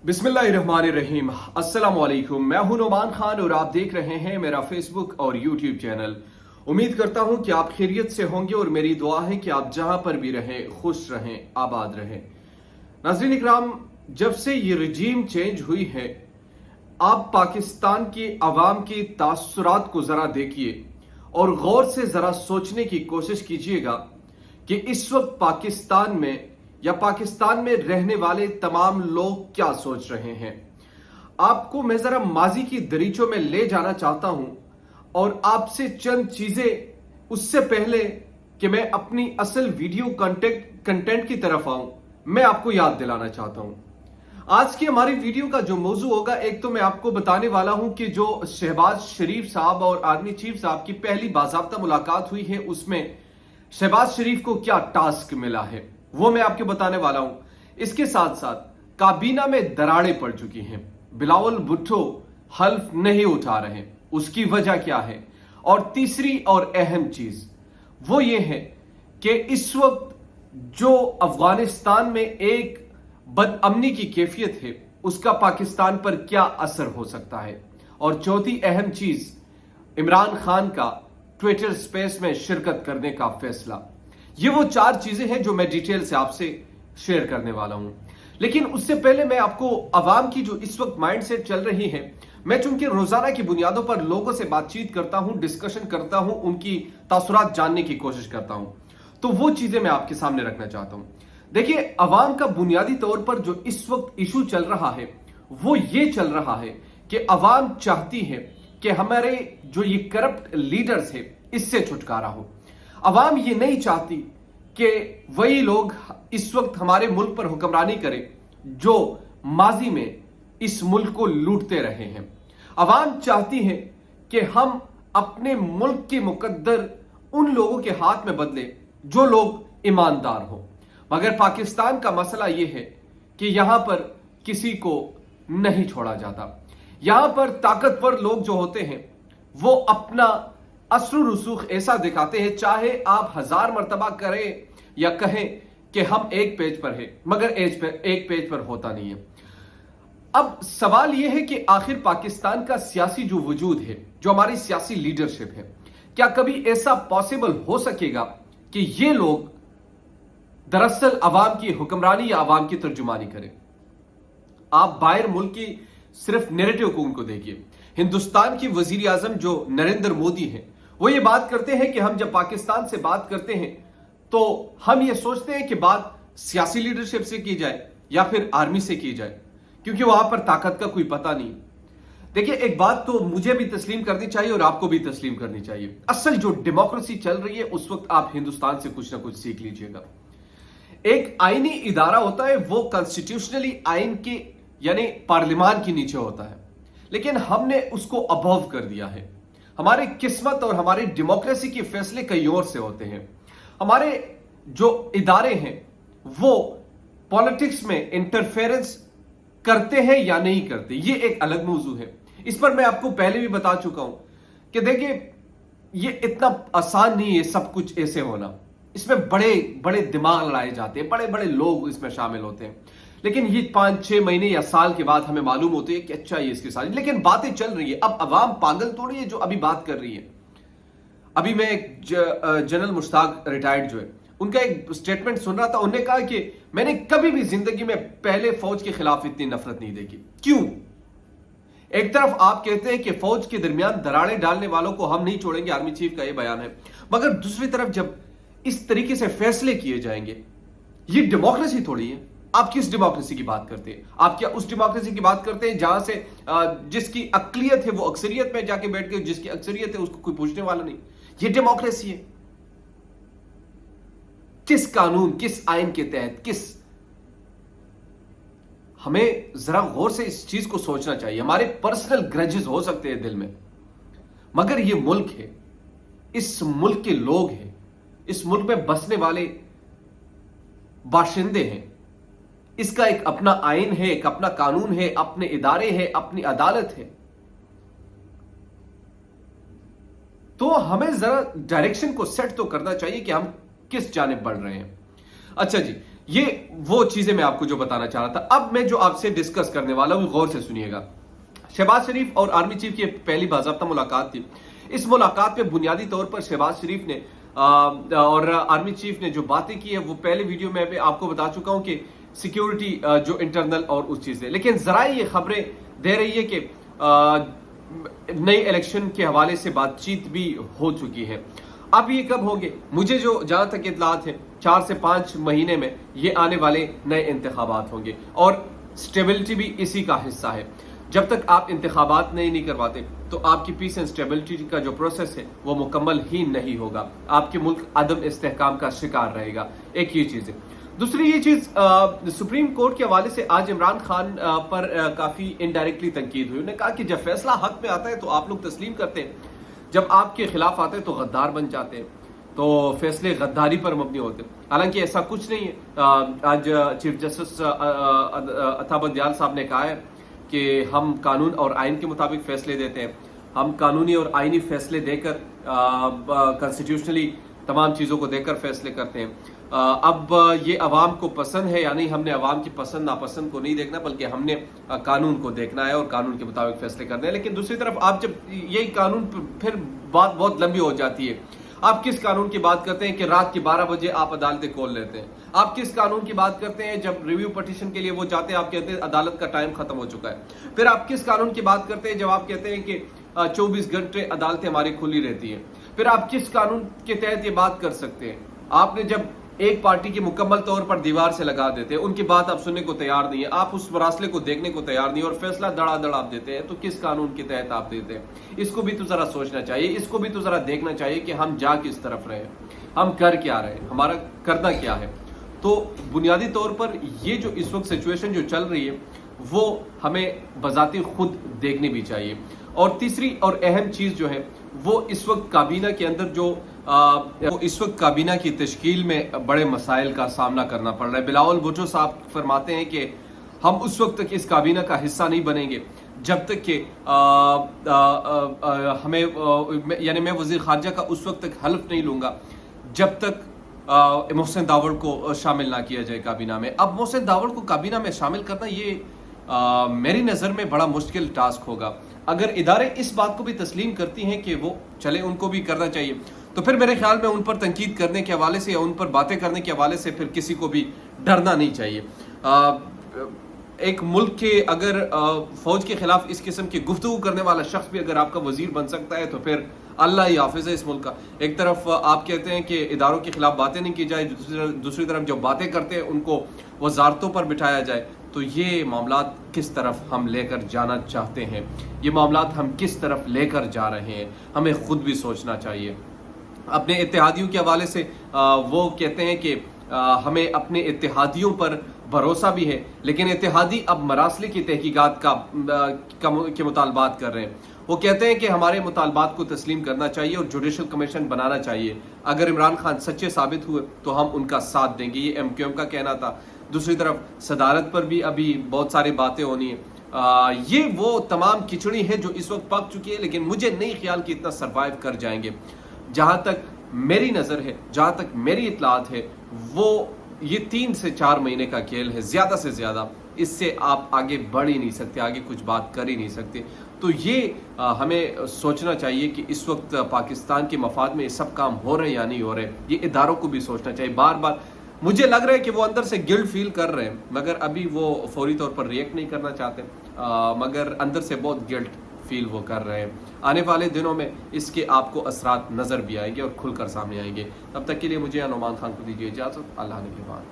बिस्मिल्लाहिर्रहमानिर्रहीम। अस्सलाम वालेकुम। मैं हूं नोमान खान और आप देख रहे हैं मेरा फेसबुक और यूट्यूब चैनल। उम्मीद करता हूं कि आप खैरियत से होंगे और मेरी दुआ है कि आप जहां पर भी रहें खुश रहें, आबाद रहें। नाज़रीन इकराम, जब से ये रजीम चेंज हुई है, आप पाकिस्तान की आवाम की तासुरात को जरा देखिए और गौर से जरा सोचने की कोशिश कीजिएगा कि इस वक्त पाकिस्तान में या पाकिस्तान में रहने वाले तमाम लोग क्या सोच रहे हैं। आपको मैं जरा माजी की दरीचों में ले जाना चाहता हूं और आपसे चंद चीजें उससे पहले कि मैं अपनी असल वीडियो कंटेंट की तरफ आऊं, मैं आपको याद दिलाना चाहता हूं। आज की हमारी वीडियो का जो मौजू होगा, एक तो मैं आपको बताने वाला हूं कि जो शहबाज शरीफ साहब और आर्मी चीफ साहब की पहली बाज़ाब्ता मुलाकात हुई है, उसमें शहबाज शरीफ को क्या टास्क मिला है, वो मैं आपको बताने वाला हूं। इसके साथ साथ काबीना में दरारें पड़ चुकी हैं, बिलावल भुट्टो हल्फ नहीं उठा रहे, उसकी वजह क्या है। और तीसरी और अहम चीज वो ये है कि इस वक्त जो अफगानिस्तान में एक बदअमनी की कैफियत है, उसका पाकिस्तान पर क्या असर हो सकता है। और चौथी अहम चीज, इमरान खान का ट्विटर स्पेस में शिरकत करने का फैसला। ये वो चार चीजें हैं जो मैं डिटेल से आपसे शेयर करने वाला हूं। लेकिन उससे पहले मैं आपको अवाम की जो इस वक्त माइंड सेट चल रही है, मैं चूंकि रोजाना की बुनियादों पर लोगों से बातचीत करता हूं, डिस्कशन करता हूं, उनकी तासुरात जानने की कोशिश करता हूं, तो वो चीजें मैं आपके सामने रखना चाहता हूं। देखिए, अवाम का बुनियादी तौर पर जो इस वक्त इशू चल रहा है वो ये चल रहा है कि अवाम चाहती है कि हमारे जो ये करप्ट लीडर्स है इससे छुटकारा हो। अवाम ये नहीं चाहती कि वही लोग इस वक्त हमारे मुल्क पर हुक्मरानी करें जो माजी में इस मुल्क को लूटते रहे हैं। अवाम चाहती है कि हम अपने मुल्क के मुकद्दर उन लोगों के हाथ में बदले जो लोग ईमानदार हो। मगर पाकिस्तान का मसला यह है कि यहां पर किसी को नहीं छोड़ा जाता। यहां पर ताकतवर लोग जो होते हैं वो अपना असर रसूख ऐसा दिखाते हैं, चाहे आप 1000 मर्तबा करें या कहें कि हम एक पेज पर हैं, मगर एक पेज पर होता नहीं है। अब सवाल यह है कि आखिर पाकिस्तान का सियासी जो वजूद है, जो हमारी सियासी लीडरशिप है, क्या कभी ऐसा पॉसिबल हो सकेगा कि ये लोग दरअसल अवाम की हुक्मरानी या अवाम की तर्जुमानी करें। आप बाहर मुल्क की सिर्फ नैरेटिव को उनको देखिए। हिंदुस्तान की वजीर आजम जो नरेंद्र मोदी हैं, वो ये बात करते हैं कि हम जब पाकिस्तान से बात करते हैं तो हम ये सोचते हैं कि बात सियासी लीडरशिप से की जाए या फिर आर्मी से की जाए, क्योंकि वहां पर ताकत का कोई पता नहीं। देखिए, एक बात तो मुझे भी तस्लीम करनी चाहिए और आपको भी तस्लीम करनी चाहिए। असल जो डेमोक्रेसी चल रही है उस वक्त आप हिंदुस्तान से कुछ ना कुछ सीख लीजिएगा। एक आईनी इदारा होता है, वो कॉन्स्टिट्यूशनली आइन के यानी पार्लियामान के नीचे होता है, लेकिन हमने उसको अबव कर दिया है। हमारी किस्मत और हमारी डेमोक्रेसी के फैसले कई और से होते हैं। हमारे जो इदारे हैं वो पॉलिटिक्स में इंटरफेरेंस करते हैं या नहीं करते, ये एक अलग मौजू है। इस पर मैं आपको पहले भी बता चुका हूं कि देखिए, ये इतना आसान नहीं है सब कुछ ऐसे होना। इसमें बड़े बड़े दिमाग लड़ाए जाते हैं, बड़े बड़े लोग इसमें शामिल होते हैं, लेकिन ये 5-6 महीने या साल के बाद हमें मालूम होती है कि अच्छा ये इसके साथ। लेकिन बातें चल रही है। अब अवाम पागल थोड़ी है जो अभी बात कर रही है। अभी मैं एक जनरल मुश्ताक रिटायर्ड जो है, उनका एक स्टेटमेंट सुन रहा था। उन्होंने कहा कि मैंने कभी भी जिंदगी में पहले फौज के खिलाफ इतनी नफरत नहीं देखी। क्यों? एक तरफ आप कहते हैं कि फौज के दरमियान दरारें डालने वालों को हम नहीं छोड़ेंगे, आर्मी चीफ का यह बयान है, मगर दूसरी तरफ जब इस तरीके से फैसले किए जाएंगे, ये डेमोक्रेसी थोड़ी है। आप किस डेमोक्रेसी की बात करते हैं? आप क्या उस डेमोक्रेसी की बात करते हैं जहां से जिसकी अक्लियत है वो अक्सरियत में जाके बैठ के, जिसकी अक्सरियत है उसको कोई पूछने वाला नहीं? ये डेमोक्रेसी है। किस कानून, किस आइन के तहत, किस? हमें जरा गौर से इस चीज को सोचना चाहिए। हमारे पर्सनल ग्रजेस हो सकते हैं दिल में, मगर ये मुल्क है, इस मुल्क के लोग हैं, इस मुल्क में बसने वाले बाशिंदे हैं। इसका एक अपना आइन है, एक अपना कानून है, अपने इदारे हैं, अपनी अदालत है। तो हमें जरा डायरेक्शन को सेट तो करना चाहिए कि हम किस जानिब बढ़ रहे हैं। अच्छा जी, یہ وہ چیزیں میں آپ کو جو بتانا چاہ رہا تھا. اب میں جو آپ سے ڈسکس کرنے والا ہوں غور سے سنیے گا. شہباز شریف اور آرمی چیف کی پہلی باضابطہ ملاقات تھی. اس ملاقات پہ بنیادی طور پر شہباز شریف نے اور آرمی چیف نے جو باتیں کی ہیں وہ پہلے ویڈیو میں آپ کو بتا چکا ہوں کہ سیکیورٹی جو انٹرنل اور اس چیز ہے. لیکن ذرائع یہ خبریں دے رہی ہے کہ نئی الیکشن کے حوالے سے بات چیت بھی ہو چکی ہے. اب یہ کب ہوں گے؟ مجھے جو جہاں تک اطلاعات ہیں 4 سے 5 مہینے میں یہ آنے والے نئے انتخابات ہوں گے اور سٹیبلٹی بھی اسی کا حصہ ہے. جب تک آپ انتخابات نہیں کرواتے تو آپ کی پیس اینڈ سٹیبلٹی کا جو پروسیس ہے وہ مکمل ہی نہیں ہوگا. آپ کے ملک عدم استحکام کا شکار رہے گا. ایک یہ چیز ہے. دوسری یہ چیز سپریم کورٹ کے حوالے سے آج عمران خان پر کافی انڈائریکٹلی تنقید ہوئی. انہوں نے کہا کہ جب فیصلہ حق میں آتا ہے تو آپ لوگ تسلیم کرتے ہیں, جب آپ کے خلاف آتے ہیں تو غدار بن جاتے ہیں, تو فیصلے غداری پر مبنی ہوتے ہیں. حالانکہ ایسا کچھ نہیں ہے. آج چیف جسٹس عطا بندیال صاحب نے کہا ہے کہ ہم قانون اور آئین کے مطابق فیصلے دیتے ہیں. ہم قانونی اور آئینی فیصلے دے کر کانسٹیٹیوشنلی تمام چیزوں کو دے کر فیصلے کرتے ہیں. اب یہ عوام کو پسند ہے یا نہیں, ہم نے عوام کی پسند ناپسند کو نہیں دیکھنا بلکہ ہم نے قانون کو دیکھنا ہے اور قانون کے مطابق فیصلے کرنے ہیں. لیکن دوسری طرف آپ جب یہی قانون پھر بات بہت لمبی ہو جاتی ہے. آپ کس قانون کی بات کرتے ہیں کہ رات کے 12 بجے آپ عدالتیں کھول لیتے ہیں؟ آپ کس قانون کی بات کرتے ہیں جب ریویو پٹیشن کے لیے وہ جاتے ہیں آپ کہتے ہیں عدالت کا ٹائم ختم ہو چکا ہے؟ پھر آپ کس قانون کی بات کرتے ہیں جب آپ کہتے ہیں کہ 24 گھنٹے عدالتیں ہماری کھلی رہتی ہیں؟ پھر آپ کس قانون کے تحت یہ بات کر سکتے ہیں؟ آپ نے جب ایک پارٹی کی مکمل طور پر دیوار سے لگا دیتے ہیں, ان کی بات آپ سننے کو تیار نہیں ہے, آپ اس مراسلے کو دیکھنے کو تیار نہیں اور فیصلہ دڑا دڑ آپ دیتے ہیں, تو کس قانون کے تحت آپ دیتے ہیں؟ اس کو بھی تو ذرا سوچنا چاہیے. اس کو بھی تو ذرا دیکھنا چاہیے کہ ہم جا کس طرف رہے ہیں, ہم کر کیا رہے ہیں, ہمارا کرنا کیا ہے. تو بنیادی طور پر یہ جو اس وقت سچویشن جو چل رہی ہے وہ ہمیں بذات خود دیکھنی بھی چاہیے. اور تیسری اور اہم چیز جو ہے وہ اس وقت کابینہ کے اندر جو اس وقت کابینہ کی تشکیل میں بڑے مسائل کا سامنا کرنا پڑ رہا ہے. بلاول بھٹو صاحب فرماتے ہیں کہ ہم اس وقت تک اس کابینہ کا حصہ نہیں بنیں گے جب تک کہ ہمیں یعنی میں وزیر خارجہ کا اس وقت تک حلف نہیں لوں گا جب تک محسن داوڑ کو شامل نہ کیا جائے کابینہ میں. اب محسن داوڑ کو کابینہ میں شامل کرنا یہ میری نظر میں بڑا مشکل ٹاسک ہوگا. اگر ادارے اس بات کو بھی تسلیم کرتی ہیں کہ وہ چلے, ان کو بھی کرنا چاہیے, تو پھر میرے خیال میں ان پر تنقید کرنے کے حوالے سے یا ان پر باتیں کرنے کے حوالے سے پھر کسی کو بھی ڈرنا نہیں چاہیے. ایک ملک کے اگر فوج کے خلاف اس قسم کی گفتگو کرنے والا شخص بھی اگر آپ کا وزیر بن سکتا ہے تو پھر اللہ ہی حافظ ہے اس ملک کا. ایک طرف آپ کہتے ہیں کہ اداروں کے خلاف باتیں نہیں کی جائے, دوسری طرف جو باتیں کرتے ہیں ان کو وزارتوں پر بٹھایا جائے. تو یہ معاملات کس طرف ہم لے کر جانا چاہتے ہیں, یہ معاملات ہم کس طرف لے کر جا رہے ہیں, ہمیں خود بھی سوچنا چاہیے. اپنے اتحادیوں کے حوالے سے وہ کہتے ہیں کہ ہمیں اپنے اتحادیوں پر بھروسہ بھی ہے, لیکن اتحادی اب مراسلے کی تحقیقات کے مطالبات کر رہے ہیں. وہ کہتے ہیں کہ ہمارے مطالبات کو تسلیم کرنا چاہیے اور جوڈیشل کمیشن بنانا چاہیے. اگر عمران خان سچے ثابت ہوئے تو ہم ان کا ساتھ دیں گے, یہ ایم کیو ایم کا کہنا تھا. دوسری طرف صدارت پر بھی ابھی بہت ساری باتیں ہونی ہیں. یہ وہ تمام کھچڑی ہے جو اس وقت پک چکی ہے, لیکن مجھے نہیں خیال کہ اتنا سروائیو کر جائیں گے. جہاں تک میری نظر ہے, جہاں تک میری اطلاعات ہے, وہ یہ 3 سے 4 مہینے کا کھیل ہے, زیادہ سے زیادہ. اس سے آپ آگے بڑھ ہی نہیں سکتے, آگے کچھ بات کر ہی نہیں سکتے. تو یہ ہمیں سوچنا چاہیے کہ اس وقت پاکستان کے مفاد میں یہ سب کام ہو رہے یا نہیں ہو رہے. یہ اداروں کو بھی سوچنا چاہیے. بار بار مجھے لگ رہا ہے کہ وہ اندر سے گلٹ فیل کر رہے ہیں, مگر ابھی وہ فوری طور پر ریئیکٹ نہیں کرنا چاہتے, مگر اندر سے بہت گلٹ فیل وہ کر رہے ہیں. آنے والے دنوں میں اس کے آپ کو اثرات نظر بھی آئیں گے اور کھل کر سامنے آئیں گے. تب تک کے لیے مجھے نعمان خان کو دیجیے اجازت. اللہ نگہبان.